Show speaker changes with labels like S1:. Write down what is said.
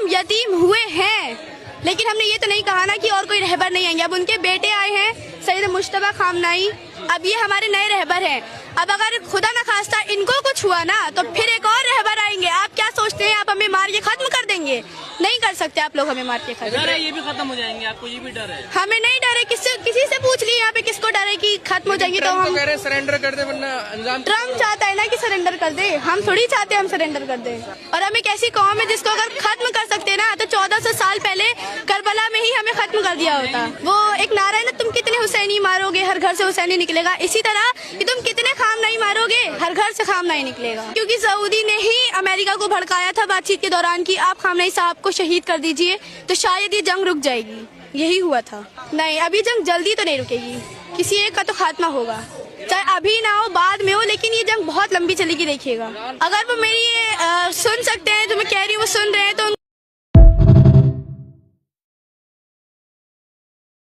S1: हम यतीम हुए हैं, लेकिन हमने ये तो नहीं कहा ना कि और कोई रहबर नहीं आएंगे। अब उनके बेटे आए हैं सैयद मुश्तबा खामनाई, अब ये हमारे नए रहबर हैं। अब अगर खुदा न खास्ता इनको कुछ हुआ ना तो फिर एक और रहबर आएंगे। आप क्या सोचते हैं आप हमें मार के खत्म कर देंगे? नहीं कर सकते आप लोग हमें मार के खत्म।
S2: डर है ये भी खत्म हो जाएंगे, आपको ये भी डर है?
S1: हमें नहीं डर है, किसी से पूछ लिए यहाँ पे किसको डर है कि खत्म हो जाएंगे। तो हम
S3: सरेंडर कर दे वरना अंजाम।
S1: ट्रम्प चाहता है ना कि सरेंडर कर दे, हम थोड़ी चाहते हैं हम सरेंडर कर दे। और हम एक ऐसी कौम है जिसको अगर खत्म कर सकते ना तो 1400 साल पहले करबला में ही हमें खत्म कर दिया होता। वो एक नारा है ना, तुम कितने हुसैनी मारोगे हर घर से हुसैनी निकलेगा। इसी तरह कि तुम कितने खामनाई मारोगे हर घर से खामनाई निकलेगा। क्योंकि सऊदी ने ही अमेरिका को भड़काया था बातचीत के दौरान कि आप खामनाई साहब को शहीद कर दीजिए तो शायद ये जंग रुक जाएगी। यही हुआ था। नहीं, अभी जंग जल्दी तो नहीं रुकेगी, किसी एक का तो खात्मा होगा, चाहे अभी ना हो बाद में हो, लेकिन ये जंग बहुत लंबी चलेगी। देखिएगा, अगर वो मेरी सुन सकते हैं तो मैं कह रही हूँ वो सुन रहे हैं तो